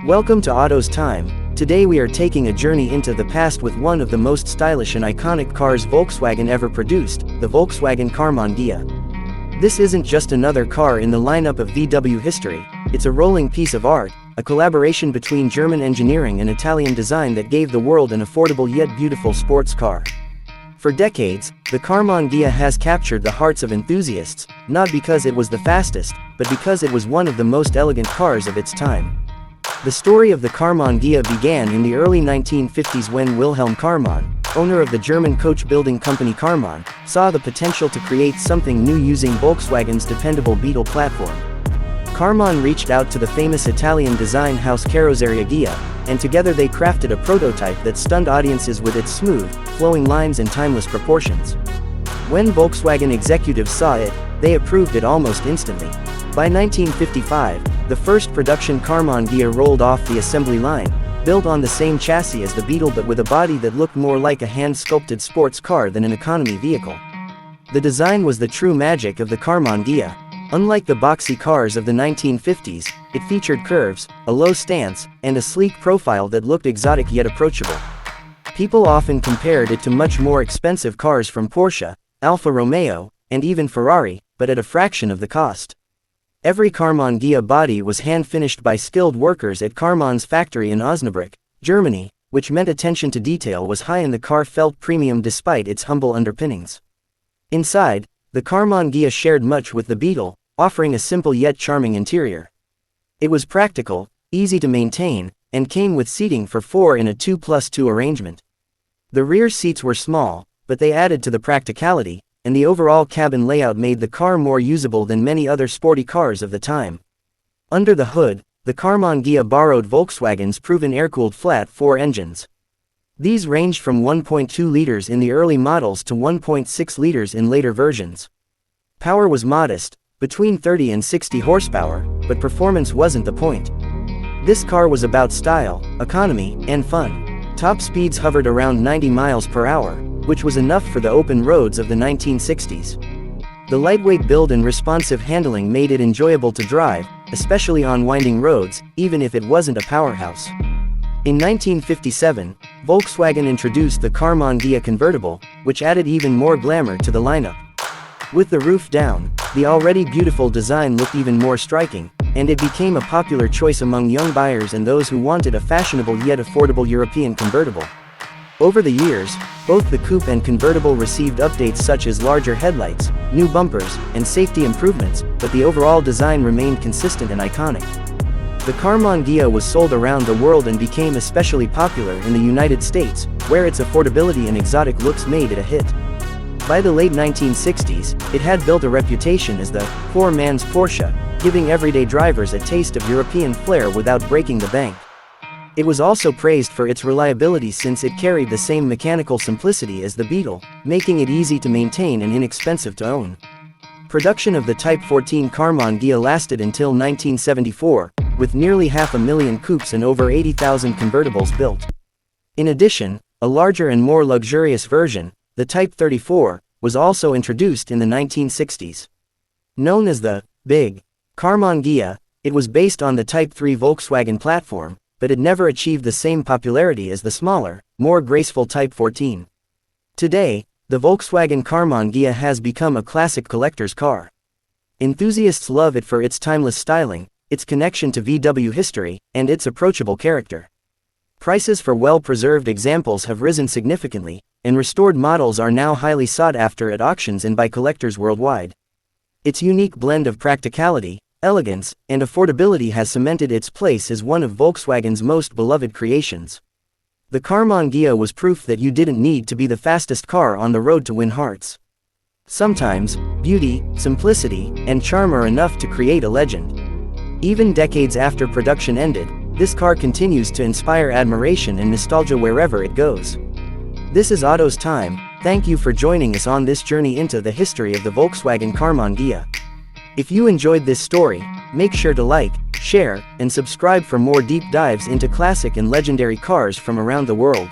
Welcome to Auto's Time. Today we are taking a journey into the past with one of the most stylish and iconic cars Volkswagen ever produced, the Volkswagen Karmann Ghia. This isn't just another car in the lineup of VW history, it's a rolling piece of art, a collaboration between German engineering and Italian design that gave the world an affordable yet beautiful sports car. For decades, the Karmann Ghia has captured the hearts of enthusiasts, not because it was the fastest, but because it was one of the most elegant cars of its time. The story of the Karmann Ghia began in the early 1950s when Wilhelm Karmann, owner of the German coach-building company Karmann, saw the potential to create something new using Volkswagen's dependable Beetle platform. Karmann reached out to the famous Italian design house Carrozzeria Ghia, and together they crafted a prototype that stunned audiences with its smooth, flowing lines and timeless proportions. When Volkswagen executives saw it, they approved it almost instantly. By 1955, the first production Karmann Ghia rolled off the assembly line, built on the same chassis as the Beetle but with a body that looked more like a hand-sculpted sports car than an economy vehicle. The design was the true magic of the Karmann Ghia. Unlike the boxy cars of the 1950s, it featured curves, a low stance, and a sleek profile that looked exotic yet approachable. People often compared it to much more expensive cars from Porsche, Alfa Romeo, and even Ferrari, but at a fraction of the cost. Every Karmann Ghia body was hand-finished by skilled workers at Karmann's factory in Osnabrück, Germany, which meant attention to detail was high and the car felt premium despite its humble underpinnings. Inside, the Karmann Ghia shared much with the Beetle, offering a simple yet charming interior. It was practical, easy to maintain, and came with seating for four in a 2+2 arrangement. The rear seats were small, but they added to the practicality, and the overall cabin layout made the car more usable than many other sporty cars of the time. Under the hood, the Karmann Ghia borrowed Volkswagen's proven air-cooled flat-4 engines. These ranged from 1.2 liters in the early models to 1.6 liters in later versions. Power was modest, between 30 and 60 horsepower, but performance wasn't the point. This car was about style, economy, and fun. Top speeds hovered around 90 miles per hour, which was enough for the open roads of the 1960s. The lightweight build and responsive handling made it enjoyable to drive, especially on winding roads, even if it wasn't a powerhouse. In 1957, Volkswagen introduced the Karmann Ghia convertible, which added even more glamour to the lineup. With the roof down, the already beautiful design looked even more striking, and it became a popular choice among young buyers and those who wanted a fashionable yet affordable European convertible. Over the years, both the coupe and convertible received updates such as larger headlights, new bumpers, and safety improvements, but the overall design remained consistent and iconic. The Karmann Ghia was sold around the world and became especially popular in the United States, where its affordability and exotic looks made it a hit. By the late 1960s, it had built a reputation as the poor man's Porsche, giving everyday drivers a taste of European flair without breaking the bank. It was also praised for its reliability since it carried the same mechanical simplicity as the Beetle, making it easy to maintain and inexpensive to own. Production of the Type 14 Karmann Ghia lasted until 1974, with nearly 500,000 coupes and over 80,000 convertibles built. In addition, a larger and more luxurious version, the Type 34, was also introduced in the 1960s. Known as the Big Karmann Ghia, it was based on the Type 3 Volkswagen platform, but it never achieved the same popularity as the smaller, more graceful Type 14. Today, the Volkswagen Karmann Ghia has become a classic collector's car. Enthusiasts love it for its timeless styling, its connection to VW history, and its approachable character. Prices for well-preserved examples have risen significantly, and restored models are now highly sought after at auctions and by collectors worldwide. Its unique blend of practicality, elegance, and affordability has cemented its place as one of Volkswagen's most beloved creations. The Karmann Ghia was proof that you didn't need to be the fastest car on the road to win hearts. Sometimes, beauty, simplicity, and charm are enough to create a legend. Even decades after production ended, this car continues to inspire admiration and nostalgia wherever it goes. This is Auto's Time. Thank you for joining us on this journey into the history of the Volkswagen Karmann Ghia. If you enjoyed this story, make sure to like, share, and subscribe for more deep dives into classic and legendary cars from around the world.